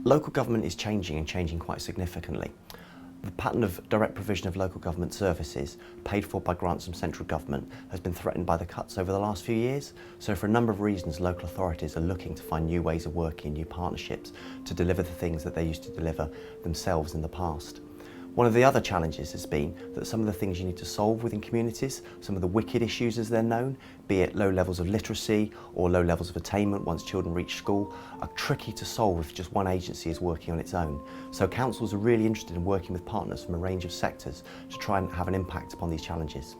Local government is changing and changing quite significantly. The pattern of direct provision of local government services, paid for by grants from central government, has been threatened by the cuts over the last few years. So for a number of reasons, local authorities are looking to find new ways of working, new partnerships to deliver the things that they used to deliver themselves in the past. One of the other challenges has been that some of the things you need to solve within communities, some of the wicked issues as they're known, be it low levels of literacy or low levels of attainment once children reach school, are tricky to solve if just one agency is working on its own. So councils are really interested in working with partners from a range of sectors to try and have an impact upon these challenges.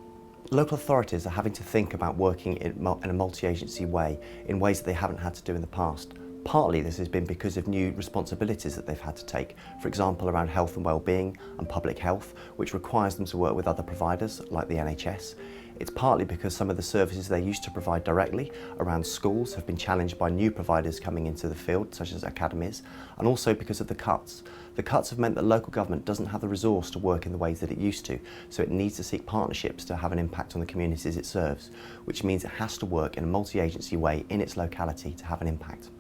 Local authorities are having to think about working in a multi-agency way in ways that they haven't had to do in the past. Partly this has been because of new responsibilities that they've had to take, for example around health and well-being and public health, which requires them to work with other providers like the NHS. It's partly because some of the services they used to provide directly around schools have been challenged by new providers coming into the field, such as academies, and also because of the cuts. The cuts have meant that local government doesn't have the resource to work in the ways that it used to, so it needs to seek partnerships to have an impact on the communities it serves, which means it has to work in a multi-agency way in its locality to have an impact.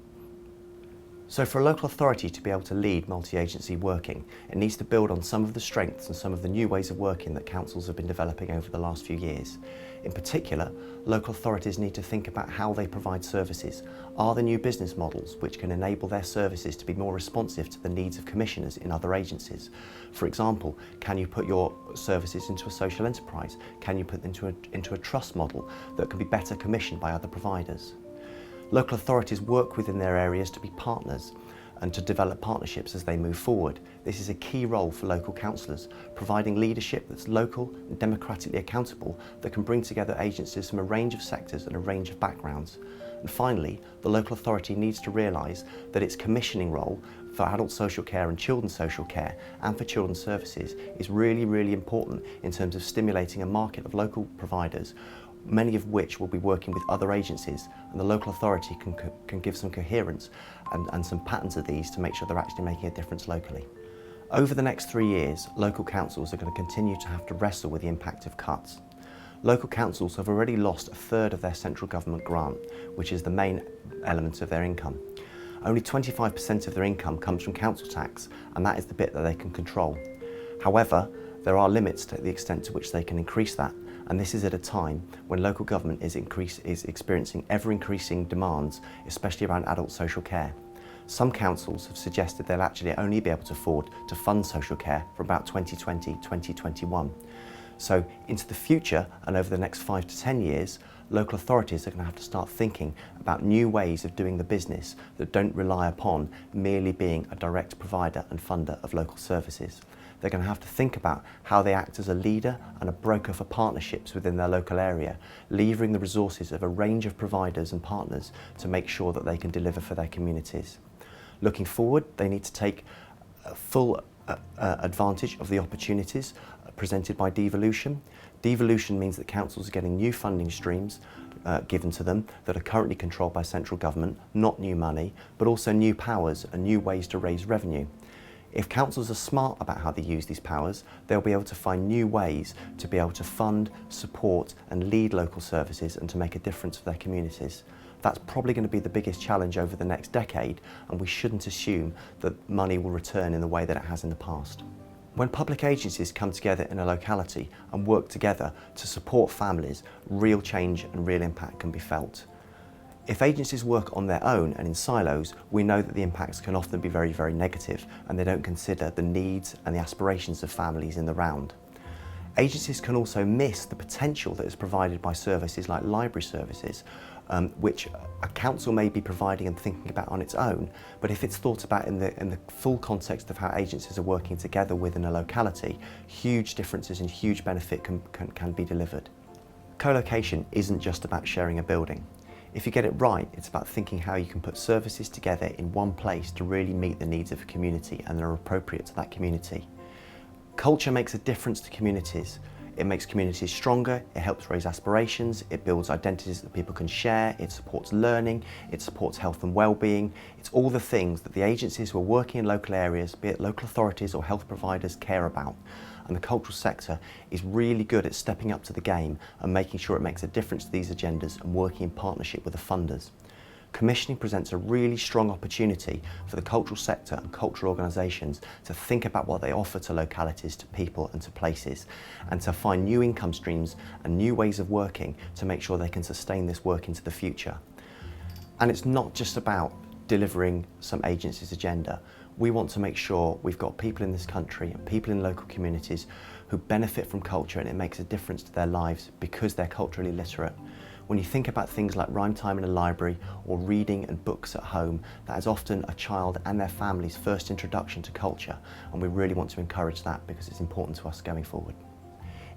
So for a local authority to be able to lead multi-agency working, it needs to build on some of the strengths and some of the new ways of working that councils have been developing over the last few years. In particular, local authorities need to think about how they provide services. Are there new business models which can enable their services to be more responsive to the needs of commissioners in other agencies? For example, can you put your services into a social enterprise? Can you put them into a trust model that can be better commissioned by other providers? Local authorities work within their areas to be partners and to develop partnerships as they move forward. This is a key role for local councillors, providing leadership that's local and democratically accountable that can bring together agencies from a range of sectors and a range of backgrounds. And finally, the local authority needs to realise that its commissioning role for adult social care and children's social care and for children's services is really, really important in terms of stimulating a market of local providers, many of which will be working with other agencies, and the local authority can give some coherence and some patterns of these to make sure they're actually making a difference locally. Over the next 3 years, local councils are going to continue to have to wrestle with the impact of cuts. Local councils have already lost a third of their central government grant, which is the main element of their income. Only 25% of their income comes from council tax, and that is the bit that they can control. However, there are limits to the extent to which they can increase that, and this is at a time when local government is experiencing ever-increasing demands, especially around adult social care. Some councils have suggested they'll actually only be able to afford to fund social care for about 2020-2021. So into the future and over the next 5 to 10 years, local authorities are going to have to start thinking about new ways of doing the business that don't rely upon merely being a direct provider and funder of local services. They're going to have to think about how they act as a leader and a broker for partnerships within their local area, levering the resources of a range of providers and partners to make sure that they can deliver for their communities. Looking forward, they need to take full advantage of the opportunities presented by devolution. Devolution means that councils are getting new funding streams given to them that are currently controlled by central government, not new money, but also new powers and new ways to raise revenue. If councils are smart about how they use these powers, they'll be able to find new ways to be able to fund, support and lead local services and to make a difference for their communities. That's probably going to be the biggest challenge over the next decade, and we shouldn't assume that money will return in the way that it has in the past. When public agencies come together in a locality and work together to support families, real change and real impact can be felt. If agencies work on their own and in silos, we know that the impacts can often be very, very negative, and they don't consider the needs and the aspirations of families in the round. Agencies can also miss the potential that is provided by services like library services, which a council may be providing and thinking about on its own, but if it's thought about in the full context of how agencies are working together within a locality, huge differences and huge benefit can be delivered. Co-location isn't just about sharing a building. If you get it right, it's about thinking how you can put services together in one place to really meet the needs of a community and that are appropriate to that community. Culture makes a difference to communities. It makes communities stronger, it helps raise aspirations, it builds identities that people can share, it supports learning, it supports health and well-being. It's all the things that the agencies who are working in local areas, be it local authorities or health providers, care about. And the cultural sector is really good at stepping up to the game and making sure it makes a difference to these agendas and working in partnership with the funders. Commissioning presents a really strong opportunity for the cultural sector and cultural organisations to think about what they offer to localities, to people and to places, and to find new income streams and new ways of working to make sure they can sustain this work into the future. And it's not just about delivering some agency's agenda. We want to make sure we've got people in this country and people in local communities who benefit from culture and it makes a difference to their lives because they're culturally literate. When you think about things like rhyme time in a library or reading and books at home, that is often a child and their family's first introduction to culture, and we really want to encourage that because it's important to us going forward.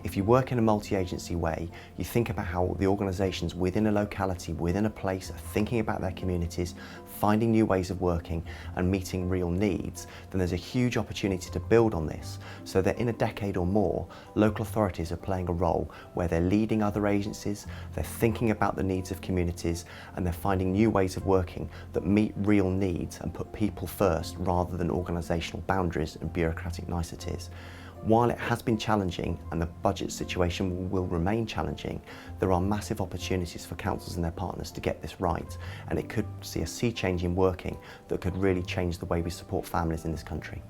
If you work in a multi-agency way, you think about how the organisations within a locality, within a place, are thinking about their communities, finding new ways of working and meeting real needs, then there's a huge opportunity to build on this so that in a decade or more, local authorities are playing a role where they're leading other agencies, they're thinking about the needs of communities, and they're finding new ways of working that meet real needs and put people first rather than organisational boundaries and bureaucratic niceties. While it has been challenging and the budget situation will remain challenging, there are massive opportunities for councils and their partners to get this right, and it could see a sea change in working that could really change the way we support families in this country.